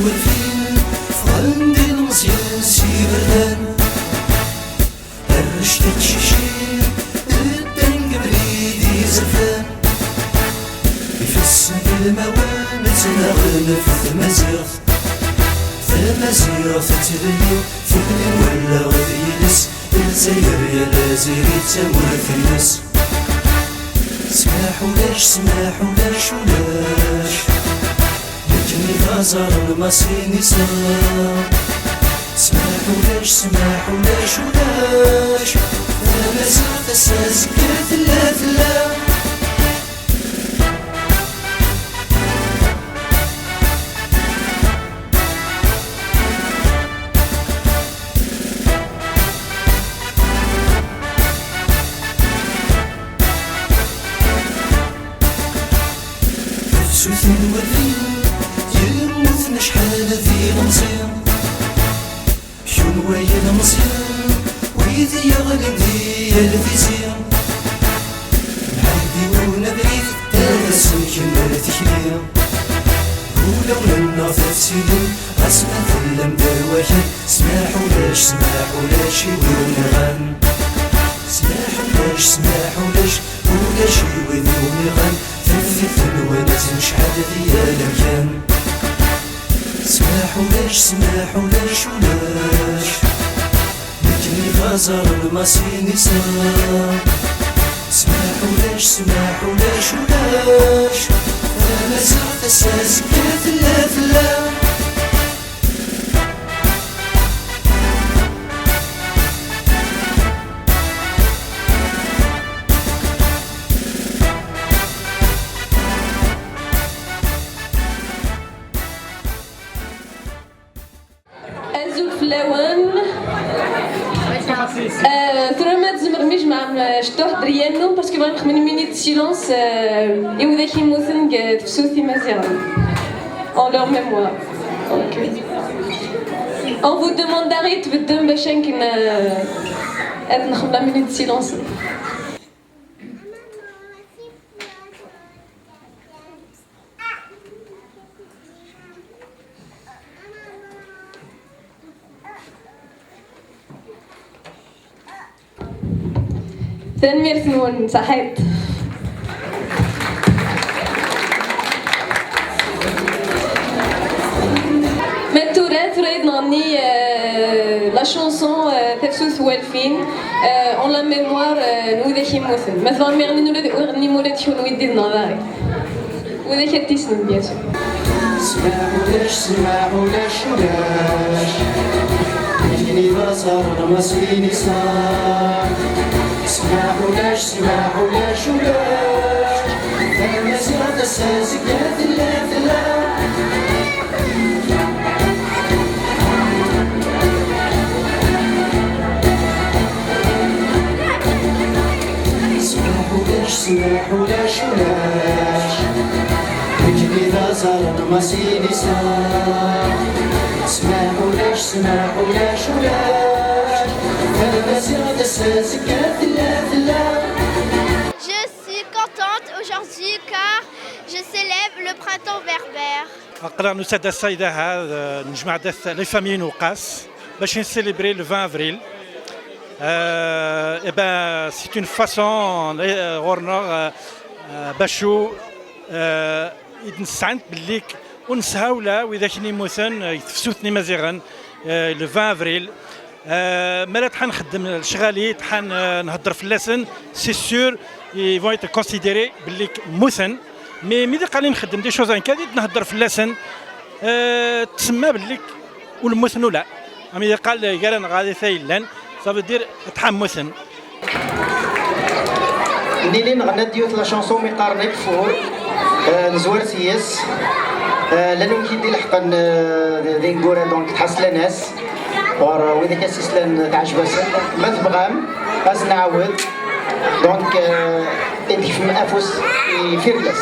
والفين فغندي المزيان سيبردان الرشدة تشيشير الدن قبليدي زرفان يفسن الموال نتناغل في المزيغ ثمازيغ تتبني ثبني ولا غادي يلس الزير يا لازيري تمر في الناس سماح ولاش سماح ولاش ولاش لكني غازر المصيني صار سماح ولاش سماح ولاش ولاش ثمازيغ تساس كثلا ثلا سوثن والذين يموثن شحال ذي المزيان شون ويا المزيان ويدي يغلب ديال ذي زيان نعيدي ونبريد تاسم كمال تكليا ولو لنا فتسيدي اسمع ثلم درواكي سماح ولاش سماح ولاش يويون غان سماح ولاش سماح ولاش ولاش يويون غان ثلث الونات شحال ديال مكان سماح ولاش سماح ولاش ولاش لكني غازر المصيني صار سماح ولاش سماح ولاش ولاش انا زعت اساس كثلا ثلا شتوح دريانو باسكو بغا نخمن مينيت سيلونس يوذاك يموتن تفسوثي مزيان en leur mémoire. Donc, on vous demande d'arrêter بدم باش نكن نخمن مينيت سيلونس. تنمير سنون صحيت متورات ريد نغني لا شونسون تفسوس والفين اون لا ميموار نوذاك يموثن مثلا ميغني نغني مولات شون ويدي النظاري وذاك تيسن بيان سور سماح ولاش سماح ولاش ولاش يجيني بصر المصريني صار سماح ولاش سماح ولاش ولاش ثم زيادة سازك ثلا ثلا سماح ولاش سماح ولاش ولاش رجلي ذا صار المصيني صار سماح ولاش سماح ولاش ولاش Je suis contente aujourd'hui car je célèbre le printemps berbère. أقرأ نسعد السيدة هذا نجمع لي فامي نوقاس باش نسيليبري لو 20 افريل. Et ben c'est une façon غورنا باشو يتنسعند بالليك ونسهاولا وإذا كني موثن يتفسوتني مزيغا لو 20 افريل. مالات حنخدم شغالي نهضر في اللسن سي سور يفون ايتر كونسيديري باللي موثن مي ملي قال لي نخدم دي شوز هكا نهضر في اللسن تسمى باللي والموثن ولا ملي قال انا غادي ثايلان صافي دير تحمثن ندير نغنى ديوت لا شونسون مي قارنيك فور نزوار سياس لانه كيدير الحق ذي نقول دونك تحس ناس وإذا كان سيسلان تعجبسن ما تبغام باش نعاود دونك انتي في أفوس يفيرلس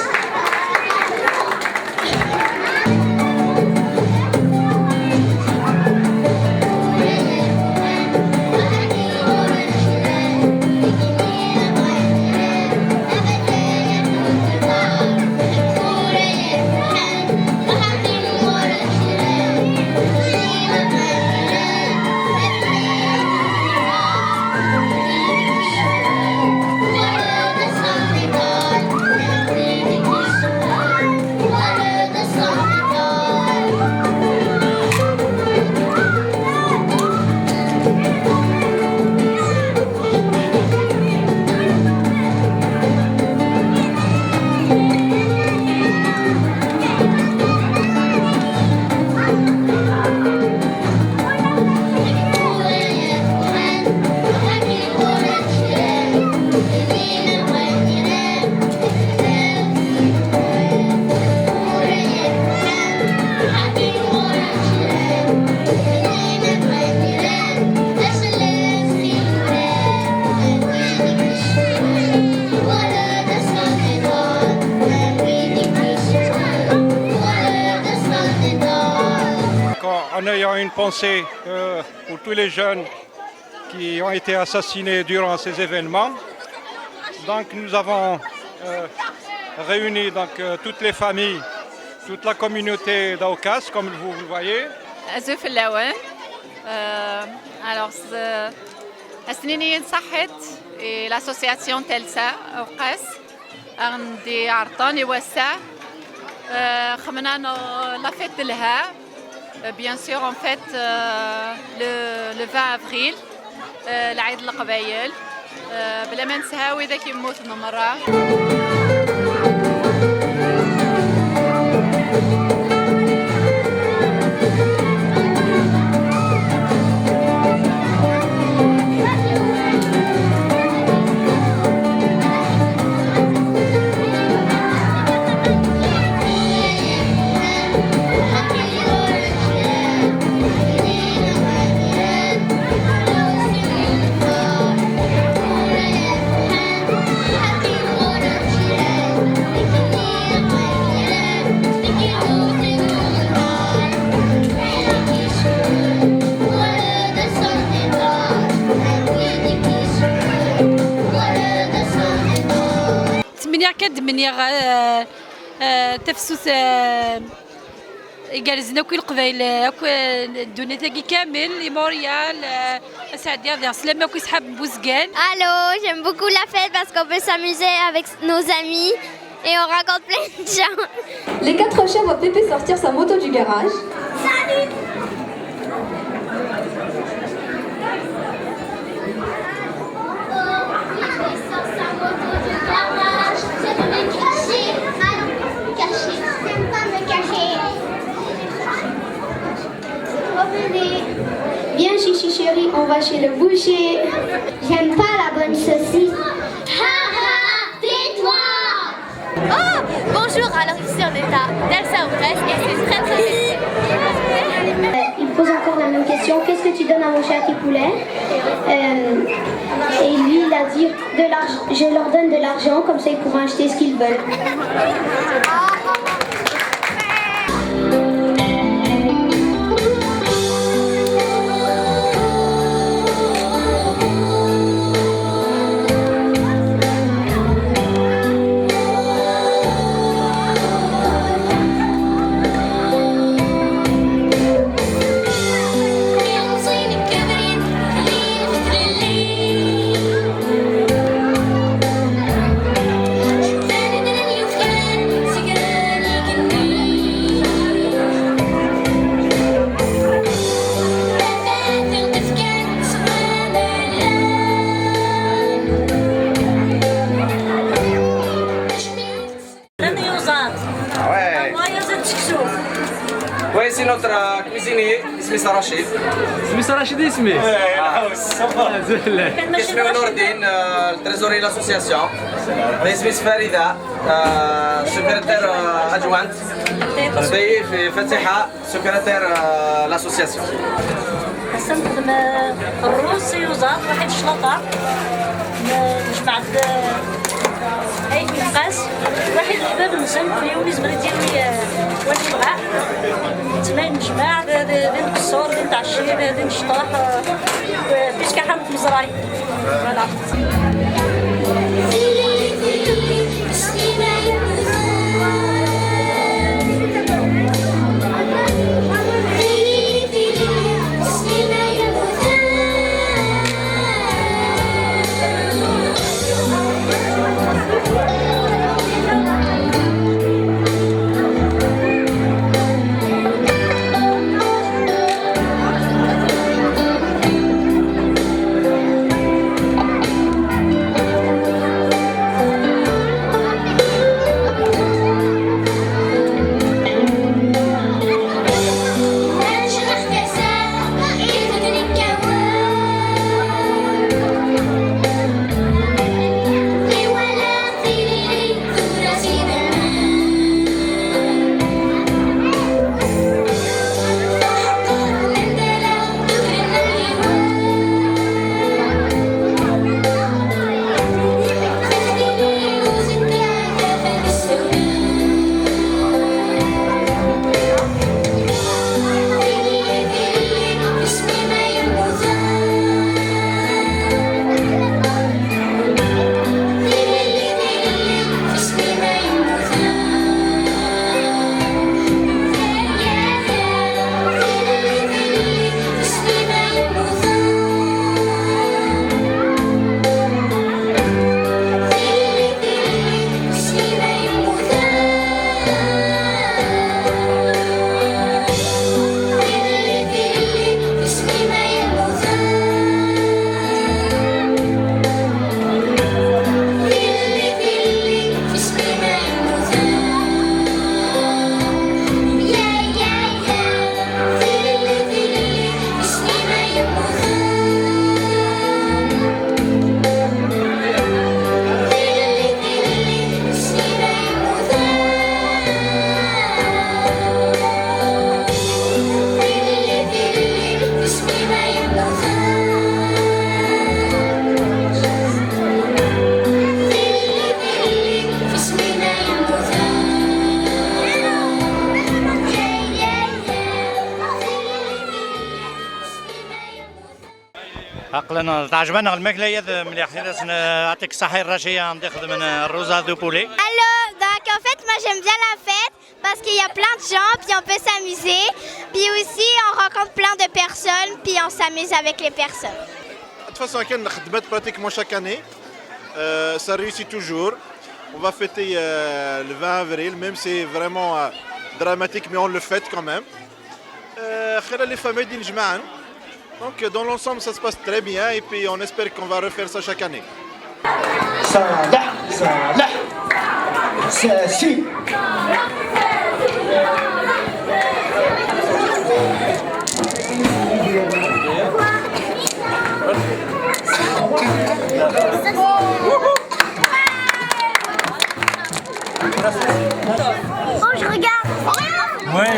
en ayant une pensée pour tous les jeunes qui ont été assassinés durant ces événements. Donc nous avons réuni donc, toutes les familles, toute la communauté d'Aucas, comme vous le voyez. أزوف اللوان alors السنينيين صحت l'association تلسا أوقاس عندي عرطاني وسع خمنا la fête de l'Ha bien sûr en fait le 20 avril العيد القبايل بلا ما نسهاو إذا كي موتنا مرة. منير تفسوس جالسنا كل القبائل الدنيا تاعي كامل لي موريال اسعد يا سلامة كي صحاب بوزقان. Allô, j'aime beaucoup la fête parce qu'on peut s'amuser avec nos amis et on raconte plein de gens. Les 4 chiens voient Pépé sortir sa moto du garage. Salut. Viens chichi chérie, on va chez le boucher. J'aime pas la bonne saucisse. Ha ha, tais-toi. Oh, bonjour, alors ici on est à Delsa Aucas et c'est très très bien. Il pose encore la même question, qu'est-ce que tu donnes à mon chat qui poulet et lui il a dit de l'argent. Je leur donne de l'argent, comme ça ils pourront acheter ce qu'ils veulent. Oui, c'est notre cuisinier, اسمي رشيد. اسمي رشيد اسمي؟ اسمي نور الدين التريزوري لاسوسياسيون. اسمي فريدة سكرتير ادجوانت. ضيف فتيحة سكرتير لاسوسياسيون. هسه نخدم الروز سيوزات واحد الشلاطة نجمع أي نقاس واحد الحباب نسم في يونس بغيت ديري واحد البقع تما نجمع ذي نقصور ذي نتعشي ذي نشطح باش كحامة مزراي فوالا. تعجبنا الماكله مليح. يعطيك الصحه الرشيه عم تاخذ من الروزا دو بولي. Alors, donc en fait, moi j'aime bien la fête parce qu'il y a plein de gens, puis on peut s'amuser. Puis aussi, on rencontre plein de personnes, puis on s'amuse avec les personnes. De toute façon, on a pratiquement chaque année. Ça réussit toujours. On va fêter le 20 avril, même si c'est vraiment dramatique, mais on le fête quand même. Les familles d'Injman. Donc dans l'ensemble, ça se passe très bien et puis on espère qu'on va refaire ça chaque année. صالح صالح ساسي Oh, je regarde. Oui.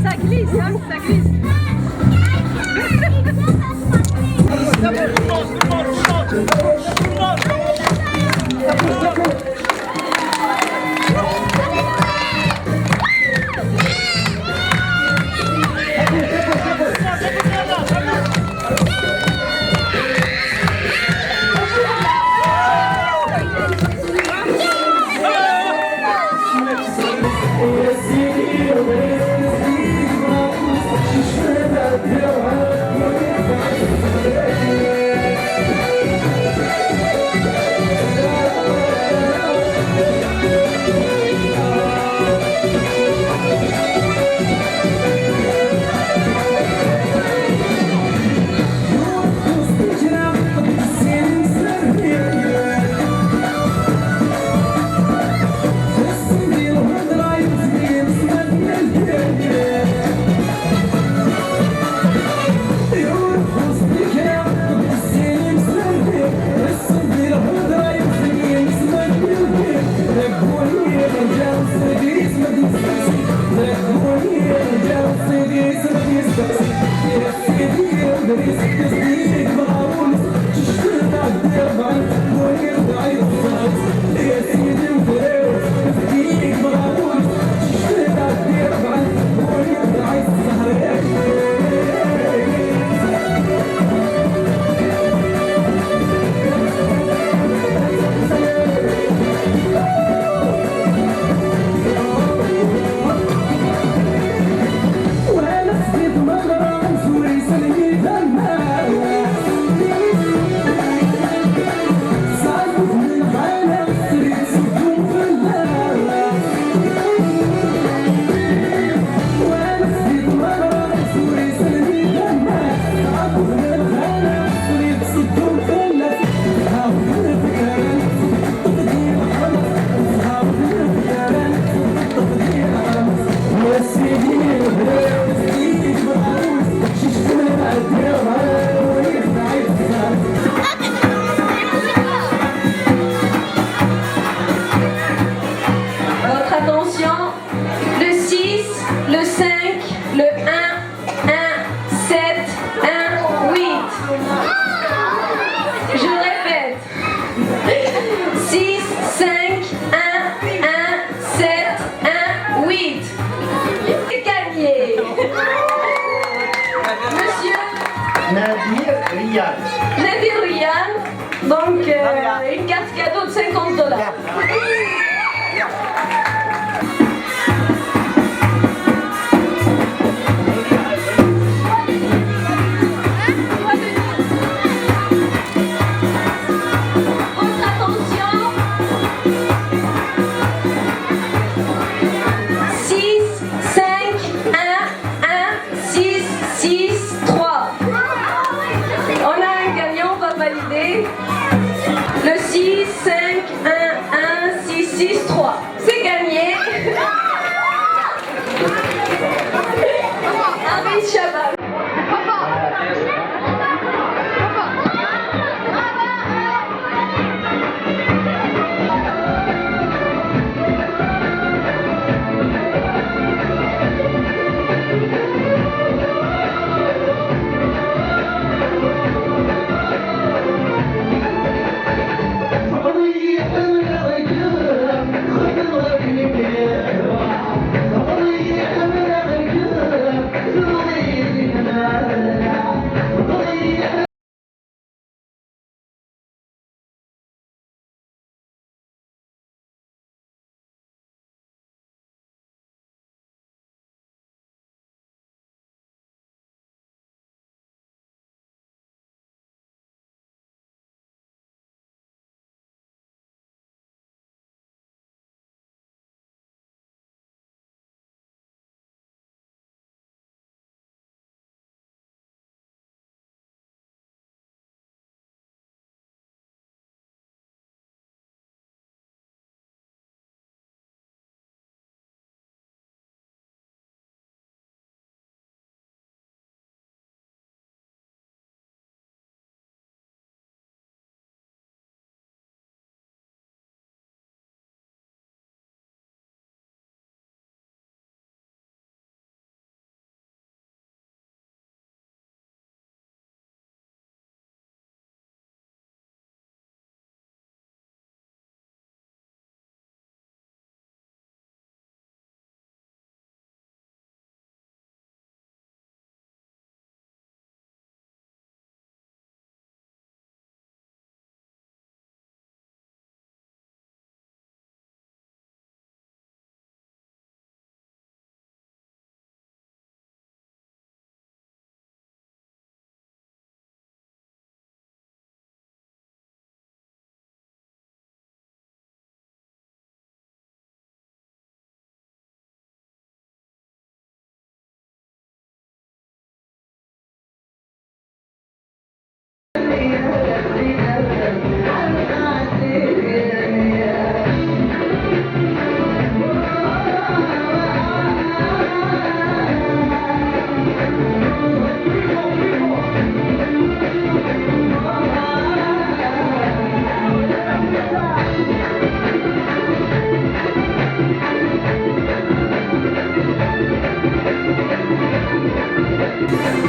Ça glisse, hein, ça glisse. Nadir Ryan, donc une carte cadeau de $50. Le 6, 5, 1, 1, 6, Yeah.